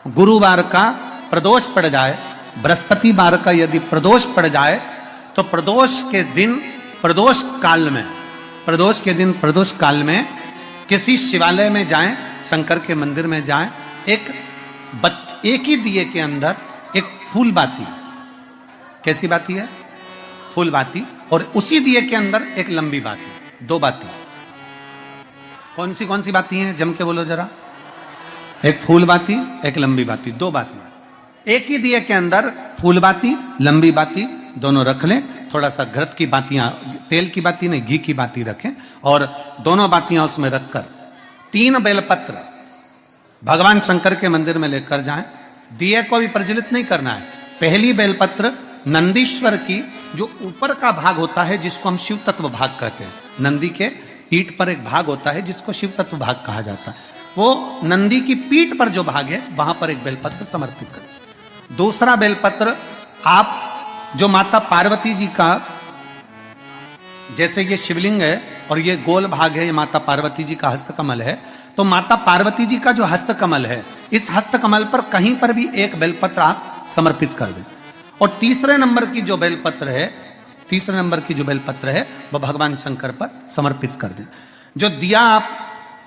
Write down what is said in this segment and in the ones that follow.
गुरुवार का प्रदोष पड़ जाए, बृहस्पतिवार का यदि प्रदोष पड़ जाए तो प्रदोष के दिन प्रदोष काल में किसी शिवालय में जाएं, शंकर के मंदिर में जाएं, एक ही दिए के अंदर एक फूल बाती, कैसी बाती है? फूल बाती, और उसी दिए के अंदर एक लंबी बाती, दो बाती। कौन सी बाती हैं? जम के बोलो जरा। एक फूल बाती, एक लंबी बाती, दो बाती। एक ही दिए के अंदर फूल बाती, लंबी बाती दोनों रख लें। थोड़ा सा घृत की बातियां, तेल की बाती नहीं, घी की बाती रखें, और दोनों बातियां उसमें रखकर 3 बेलपत्र भगवान शंकर के मंदिर में लेकर जाएं। दिए को भी प्रज्वलित नहीं करना है। पहली बेलपत्र नंदीश्वर की, जो ऊपर का भाग होता है जिसको हम शिव तत्व भाग कहते हैं, नंदी के पीठ पर एक भाग होता है जिसको शिव तत्व भाग कहा जाता है, वो नंदी की पीठ पर जो भाग है वहां पर एक बेलपत्र समर्पित करें। दूसरा बेलपत्र आप जो माता पार्वती जी का, जैसे ये शिवलिंग है और ये गोल भाग है, ये माता पार्वती जी का हस्तकमल है, तो माता पार्वती जी का जो हस्तकमल है, इस हस्तकमल पर कहीं पर भी एक बेलपत्र आप समर्पित कर दें। और तीसरे नंबर की जो बेलपत्र है वह भगवान शंकर पर समर्पित कर दें। जो दिया आप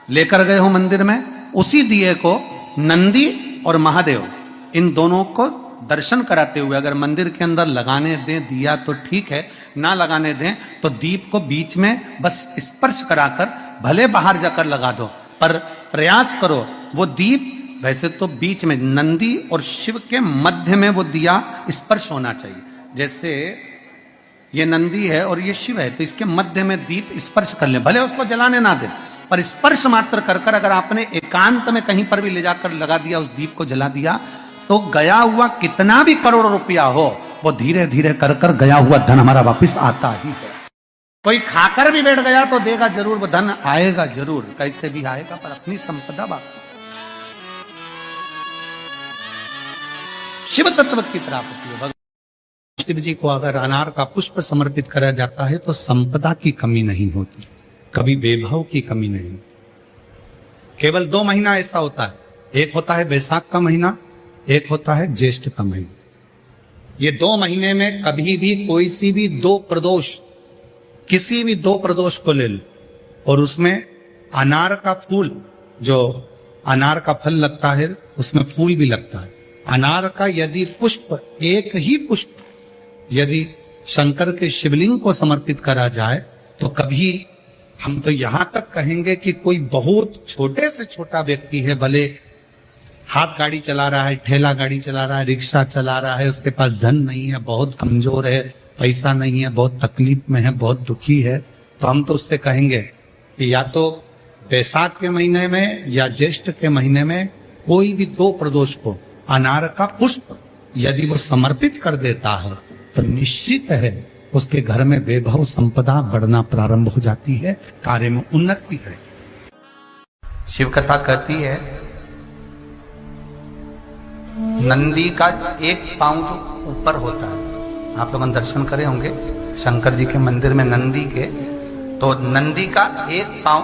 लेकर गए हो मंदिर में, उसी दिए को नंदी और महादेव इन दोनों को दर्शन कराते हुए अगर मंदिर के अंदर लगाने दें दिया तो ठीक है, ना लगाने दें तो दीप को बीच में बस स्पर्श कराकर भले बाहर जाकर लगा दो, पर प्रयास करो वो दीप, वैसे तो बीच में नंदी और शिव के मध्य में वो दिया स्पर्श होना चाहिए। जैसे ये नंदी है और ये शिव है, तो इसके मध्य में दीप स्पर्श कर ले, भले उसको जलाने ना दे, पर स्पर्श मात्र कर कर अगर आपने एकांत में कहीं पर भी ले जाकर लगा दिया, उस दीप को जला दिया, तो गया हुआ कितना भी करोड़ रुपया हो, वो धीरे धीरे कर कर गया हुआ धन हमारा वापस आता ही है। कोई खाकर भी बैठ गया तो देगा जरूर, वो धन आएगा जरूर, कैसे भी आएगा, पर अपनी संपदा वापस। शिव तत्व की प्राप्ति है। भगवान शिव जी को अगर अनार का पुष्प समर्पित करा जाता है तो संपदा की कमी नहीं होती, कभी वैभव की कमी नहीं। केवल 2 महीना ऐसा होता है, एक होता है वैशाख का महीना, एक होता है ज्येष्ठ का महीना। ये 2 महीने में कभी भी कोई सी भी 2 प्रदोष, किसी भी 2 प्रदोष को ले लो और उसमें अनार का फूल, जो अनार का फल लगता है उसमें फूल भी लगता है, अनार का यदि पुष्प, एक ही पुष्प यदि शंकर के शिवलिंग को समर्पित करा जाए तो कभी, हम तो यहां तक कहेंगे कि कोई बहुत छोटे से छोटा व्यक्ति है, भले हाथ गाड़ी चला रहा है, ठेला गाड़ी चला रहा है, रिक्शा चला रहा है, उसके पास धन नहीं है, बहुत कमजोर है, पैसा नहीं है, बहुत तकलीफ में है, बहुत दुखी है, तो हम तो उससे कहेंगे कि या तो वैशाख के महीने में या ज्येष्ठ के महीने में कोई भी 2 प्रदोष को अनार का पुष्प यदि वो समर्पित कर देता है तो निश्चित है उसके घर में वैभव संपदा बढ़ना प्रारंभ हो जाती है, कार्य में उन्नति है। शिव कथा कहती है नंदी का एक पांव जो ऊपर होता है, आप लोग दर्शन करे होंगे शंकर जी के मंदिर में नंदी के, तो नंदी का एक पांव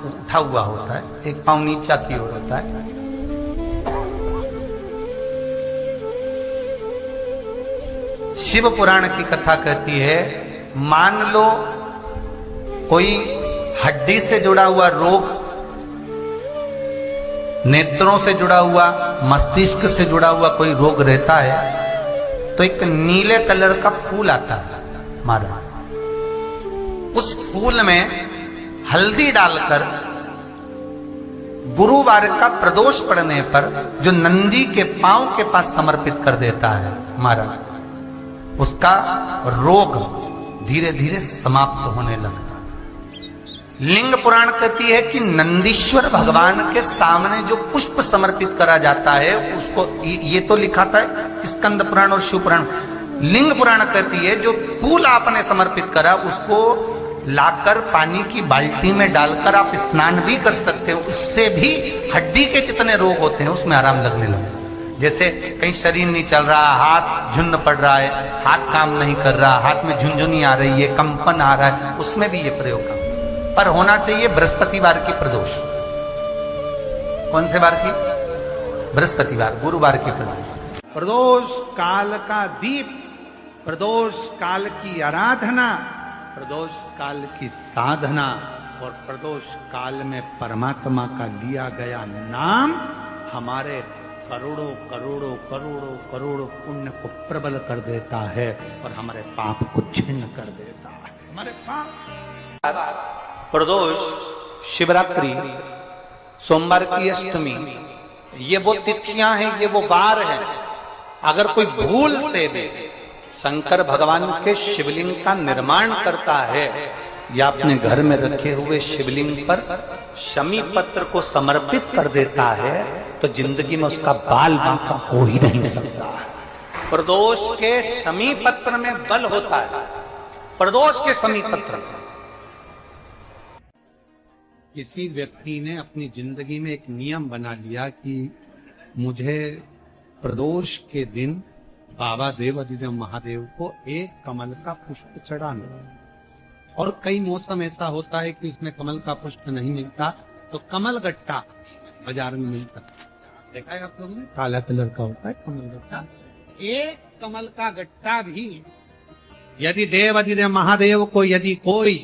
उठा हुआ होता है, एक पांव नीचा की ओर होता है। शिव पुराण की कथा कहती है, मान लो कोई हड्डी से जुड़ा हुआ रोग, नेत्रों से जुड़ा हुआ, मस्तिष्क से जुड़ा हुआ कोई रोग रहता है, तो एक नीले कलर का फूल आता है महाराज, उस फूल में हल्दी डालकर गुरुवार का प्रदोष पड़ने पर जो नंदी के पांव के पास समर्पित कर देता है महाराज, उसका रोग धीरे धीरे समाप्त होने लगता है। लिंग पुराण कहती है कि नंदीश्वर भगवान के सामने जो पुष्प समर्पित करा जाता है उसको, ये तो लिखा था स्कंद पुराण और शिव पुराण, लिंग पुराण कहती है जो फूल आपने समर्पित करा उसको लाकर पानी की बाल्टी में डालकर आप स्नान भी कर सकते हो, उससे भी हड्डी के जितने रोग होते हैं उसमें आराम लगने लगे। जैसे कहीं शरीर नहीं चल रहा, हाथ झुन्न पड़ रहा है, हाथ काम नहीं कर रहा, हाथ में झुंझुनी आ रही है, कंपन आ रहा है, उसमें भी ये प्रयोग का, पर होना चाहिए बृहस्पतिवार की प्रदोष। कौन से वार की? बृहस्पतिवार गुरुवार की प्रदोष। प्रदोष काल का दीप, प्रदोष काल की आराधना, प्रदोष काल की साधना और प्रदोष काल में परमात्मा का लिया गया नाम हमारे करोड़ों करोड़ों करोड़ों करोड़ों पुण्य को प्रबल कर देता है और हमारे पाप को छिन्न कर देता है। हमारे पाप प्रदोष, शिवरात्रि, सोमवार की अष्टमी, ये वो तिथियां हैं, ये वो वार हैं। अगर कोई भूल से भी शंकर भगवान के शिवलिंग का निर्माण करता है या अपने घर में रखे हुए शिवलिंग पर शमी पत्र को समर्पित कर देता है तो जिंदगी में उसका बाल बांका हो ही नहीं सकता। प्रदोष के शमी पत्र में बल होता है, प्रदोष के शमी पत्र में। किसी व्यक्ति ने अपनी जिंदगी में एक नियम बना लिया कि मुझे प्रदोष के दिन बाबा देवाधिदेव महादेव को एक कमल का पुष्प चढ़ाना। और कई मौसम ऐसा होता है कि उसमें कमल का पुष्प नहीं मिलता तो कमल गट्टा बाजार में मिलता, देखा है आप लोगों ने, काला कलर का होता है कमल गट्टा। एक कमल का गट्टा भी यदि देवाधिदेव महादेव को, यदि कोई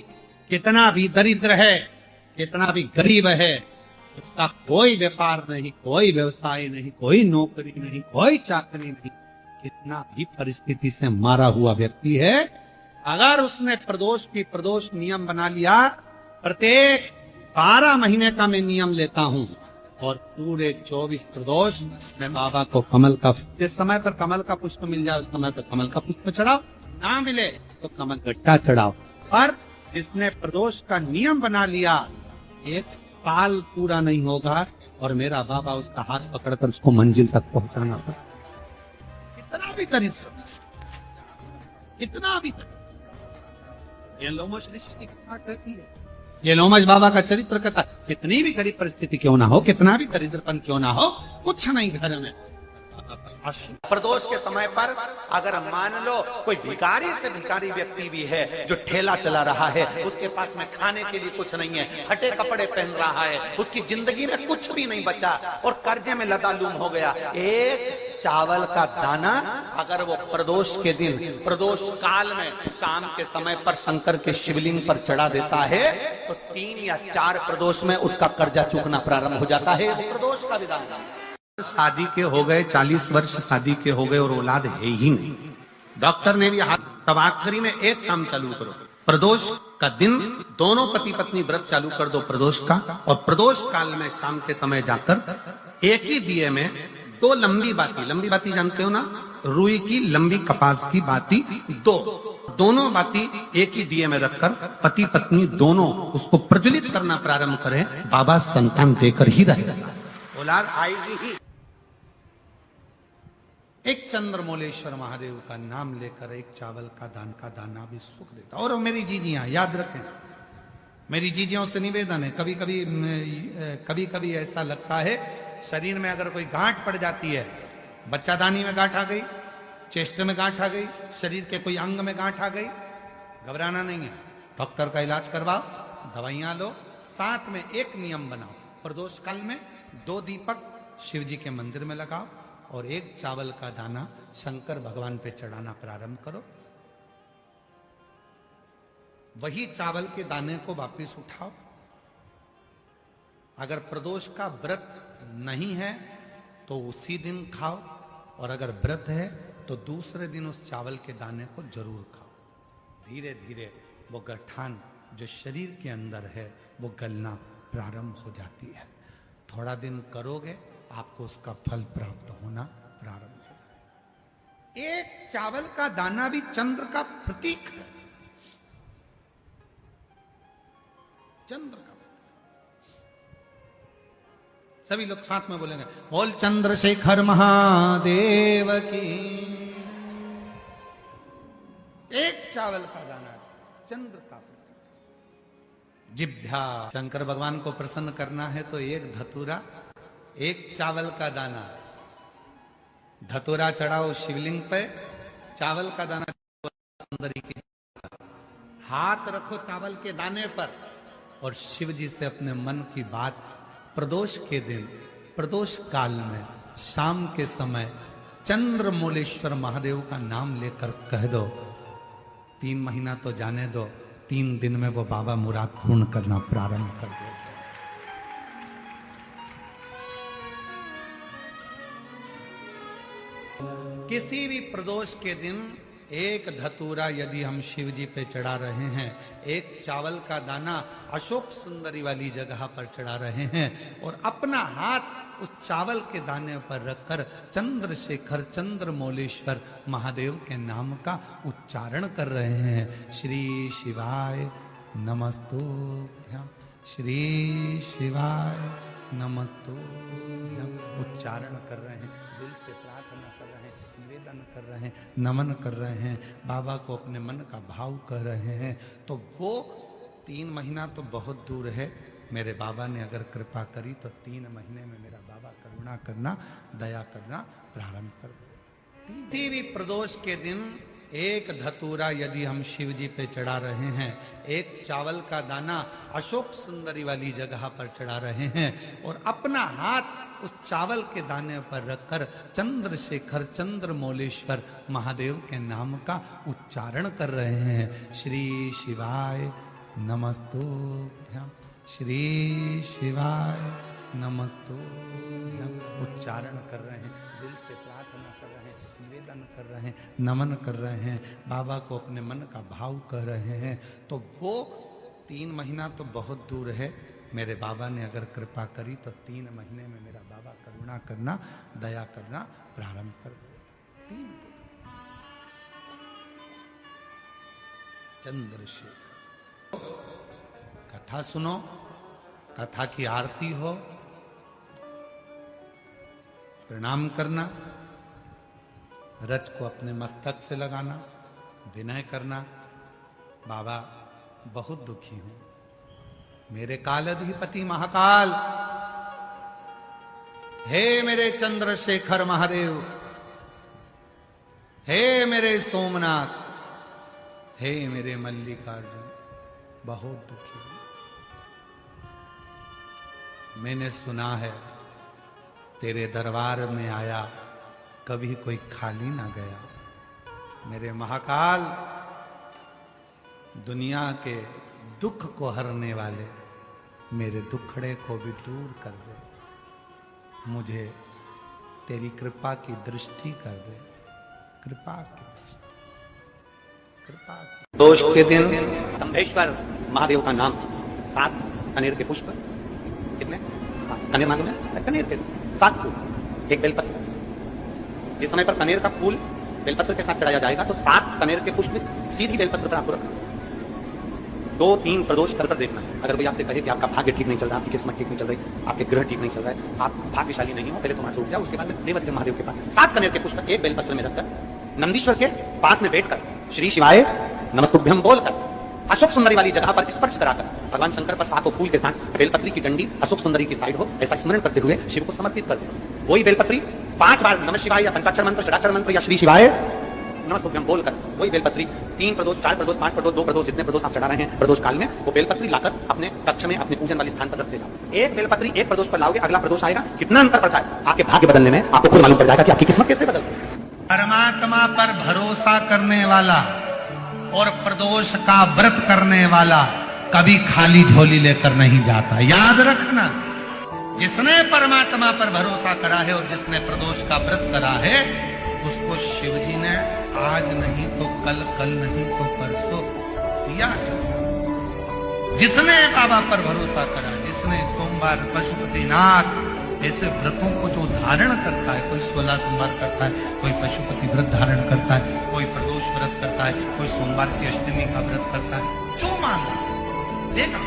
कितना भी दरिद्र है, कितना भी गरीब है, उसका कोई व्यापार नहीं, कोई व्यवसाय नहीं, कोई नौकरी नहीं, कोई चाकरी नहीं, कितना भी परिस्थिति से मारा हुआ व्यक्ति है, अगर उसने प्रदोष नियम बना लिया, प्रत्येक 12 महीने का मैं नियम लेता हूँ और पूरे 24 प्रदोष मैं बाबा को कमल का, जिस समय पर कमल का पुष्प मिल जाए उस समय पर कमल का पुष्प चढ़ाओ, ना मिले तो कमल गट्टा चढ़ाओ। पर जिसने प्रदोष का नियम बना लिया, एक साल पूरा नहीं होगा और मेरा बाबा उसका हाथ पकड़कर उसको मंजिल तक पहुंचाना पड़ा। इतना भी दरिद्र, इतना भी दरिद्र। ये लोमश ऋषि की बात कहती है, ये लोमश बाबा का चरित्र कहता, कितनी भी गरीब परिस्थिति क्यों ना हो, कितना भी दरिद्रपन क्यों ना हो, कुछ नहीं घर में। प्रदोष के समय पर अगर मान लो कोई भिखारी से भिखारी व्यक्ति भी है जो ठेला चला रहा है, उसके पास में खाने के लिए कुछ नहीं है, फटे कपड़े पहन रहा है, उसकी जिंदगी में कुछ भी नहीं बचा और कर्जे में लदालूम हो गया, एक चावल का दाना अगर वो प्रदोष के दिन, प्रदोष काल में शाम के समय पर शंकर के शिवलिंग पर चढ़ा देता है तो 3 या 4 प्रदोष में उसका कर्जा चूकना प्रारंभ हो जाता है। प्रदोष का विधान। शादी के हो गए 40 वर्ष, शादी के हो गए और औलाद है ही नहीं, डॉक्टर ने भी हाथ, तब आखिरी में एक काम चालू करो, प्रदोष का दिन दोनों पति पत्नी व्रत चालू कर दो प्रदोष का, और प्रदोष काल में शाम के समय जाकर एक ही दिए में 2 लंबी बाती जानते हो ना, रुई की लंबी कपास की बाती, दोनों बाती एक ही दिए में रखकर पति पत्नी दोनों उसको प्रज्वलित करना प्रारंभ करें, बाबा संतान देकर ही रहेगा, औलाद आएगी ही। एक चंद्रमौलेश्वर महादेव का नाम लेकर एक चावल का दाना भी सुख देता। और मेरी जीजियां याद रखें, मेरी जीजियों से निवेदन है, कभी कभी ऐसा लगता है शरीर में अगर कोई गांठ पड़ जाती है, बच्चादानी में गांठ आ गई, चेस्ट में गांठ आ गई, शरीर के कोई अंग में गांठ आ गई, घबराना नहीं है, डॉक्टर का इलाज करवाओ, दवाइयां लो, साथ में एक नियम बनाओ, प्रदोष काल में 2 दीपक शिव जी के मंदिर में लगाओ और एक चावल का दाना शंकर भगवान पे चढ़ाना प्रारंभ करो। वही चावल के दाने को वापस उठाओ। अगर प्रदोष का व्रत नहीं है तो उसी दिन खाओ, और अगर व्रत है तो दूसरे दिन उस चावल के दाने को जरूर खाओ। धीरे धीरे वो गठान जो शरीर के अंदर है वो गलना प्रारंभ हो जाती है। थोड़ा दिन करोगे आपको उसका फल प्राप्त होना प्रारंभ हो जाएगा। एक चावल का दाना भी चंद्र का प्रतीक है, चंद्र का। सभी लोग साथ में बोलेंगे, बोल चंद्रशेखर महादेव की। एक चावल का दाना चंद्र का प्रतीक। जिभ्या, शंकर भगवान को प्रसन्न करना है तो एक धतूरा, एक चावल का दाना, धतूरा चढ़ाओ शिवलिंग पे, चावल का दाना सुंदरी की, हाथ रखो चावल के दाने पर और शिव जी से अपने मन की बात प्रदोष के दिन, प्रदोष काल में शाम के समय चंद्रमौलेश्वर महादेव का नाम लेकर कह दो, 3 महीना तो जाने दो, 3 दिन में वो बाबा मुराद पूर्ण करना प्रारंभ कर देगा। किसी भी प्रदोष के दिन एक धतूरा यदि हम शिव जी पे चढ़ा रहे हैं, एक चावल का दाना अशोक सुंदरी वाली जगह पर चढ़ा रहे हैं और अपना हाथ उस चावल के दाने पर रखकर चंद्रशेखर चंद्रमौलेश्वर महादेव के नाम का उच्चारण कर रहे हैं। श्री शिवाय नमस्तुभ्यं, श्री शिवाय नमस्तुभ्यं उच्चारण कर रहे हैं, दिल से प्रार्थना कर रहे हैं, निवेदन कर रहे हैं, नमन कर रहे हैं, बाबा को अपने मन का भाव कर रहे हैं। तो वो 3 महीना तो बहुत दूर है, मेरे बाबा ने अगर कृपा करी तो 3 महीने में मेरा बाबा करुणा करना, दया करना प्रारंभ कर दे। किसी भी प्रदोष के दिन एक धतूरा यदि हम शिव जी पे चढ़ा रहे हैं, एक चावल का दाना अशोक सुंदरी वाली जगह पर चढ़ा रहे हैं और अपना हाथ उस चावल के दाने पर रखकर चंद्रशेखर चंद्रमौलेश्वर महादेव के नाम का उच्चारण कर रहे हैं। श्री शिवाय नमस्तुभ्यं, श्री शिवाय नमस्तुभ्यं उच्चारण कर रहे हैं, दिल से प्रार्थना कर रहे हैं, निवेदन कर रहे हैं, नमन कर रहे हैं, बाबा को अपने मन का भाव कर रहे हैं। तो वो 3 महीना तो बहुत दूर है, मेरे बाबा ने अगर कृपा करी तो 3 महीने में मेरा बाबा करुणा करना, दया करना प्रारंभ कर दे। चंद्रशेखर कथा सुनो, कथा की आरती हो, प्रणाम करना, रज को अपने मस्तक से लगाना, विनय करना, बाबा बहुत दुखी हूं, मेरे कालाधिपति महाकाल, हे मेरे चंद्रशेखर महादेव, हे मेरे सोमनाथ, हे मेरे मल्लिकार्जुन, बहुत दुखी हूं। मैंने सुना है तेरे दरबार में आया कभी कोई खाली ना गया। मेरे महाकाल, दुनिया के दुख को हरने वाले मेरे दुखड़े को भी दूर कर दे, मुझे तेरी कृपा की दृष्टि कर दे, कृपा की दृष्टि, कृपा की। दोष के दिन शंभेश्वर महादेव का नाम 7 कनेर के पुष्प, कितने 7 कनेर मालूम है, कनेर के 7 फूल, 1 बेलपत्र। जिस समय पर कनेर का फूल बेलपत्र के साथ चढ़ाया जाएगा तो 7 कनेर के पुष्प सीधी बेलपत्र पर आपको रखना, 2-3 प्रदोष कर देखना है। अगर कोई आपसे कहे कि आपका भाग्य ठीक नहीं चल रहा, आपकी किस्मत ठीक नहीं चल रही, आपके ग्रह ठीक नहीं चल रहा है, आप भाग्यशाली नहीं हो, पहले तो वहां से उठ जाओ, उसके बाद में देवदेव महादेव के पास 7 कनेर के पुष्प 1 बेलपत्र में रखकर नंदीश्वर के पास में बैठकर श्री शिवाय नमस्तुभ्यं बोलकर अशोक सुंदरी वाली जगह पर स्पर्श कराकर भगवान शंकर पर 7 फूल के साथ बेलपत्री की डंडी अशोक सुंदरी की साइड हो, ऐसा स्मरण करते हुए शिव को समर्पित कर दे। वही बेलपत्री 5 बार नमः शिवाय या पंचाक्षर मंत्र, षडाक्षर मंत्र या श्री शिवाय नमस्तुभ्यं बोलकर वही बेलपत्री 3 प्रदोष, 4 प्रदोष, 5 प्रदोष, 2 प्रदोष, जितने प्रदोष आप चढ़ा रहे हैं प्रदोष काल में, वो बेलपत्री लाकर अपने कक्ष में अपने पूजन वाले स्थान पर रख दे जाओ। एक बेलपत्री 1 प्रदोष पर लाओगे, अगला प्रदोष आएगा, कितना अंतर पड़ता है आपके भाग्य बदलने में, आपको खुद मालूम पड़ जाएगा कि आपकी किस्मत कैसे बदल। परमात्मा पर भरोसा करने वाला और प्रदोष का व्रत करने वाला कभी खाली झोली लेकर नहीं जाता, याद रखना। जिसने परमात्मा पर भरोसा करा है और जिसने प्रदोष का व्रत करा है, उसको शिवजी ने आज नहीं तो कल, कल नहीं तो परसों दिया। जिसने बाबा पर भरोसा करा, जिसने सोमवार, पशुपतिनाथ ऐसे व्रतों को जो धारण करता है, कोई 16 सोमवार करता है, कोई पशुपति व्रत धारण करता है, कोई प्रदोष व्रत करता है, कोई सोमवार की अष्टमी का व्रत करता है, जो मांगा देगा।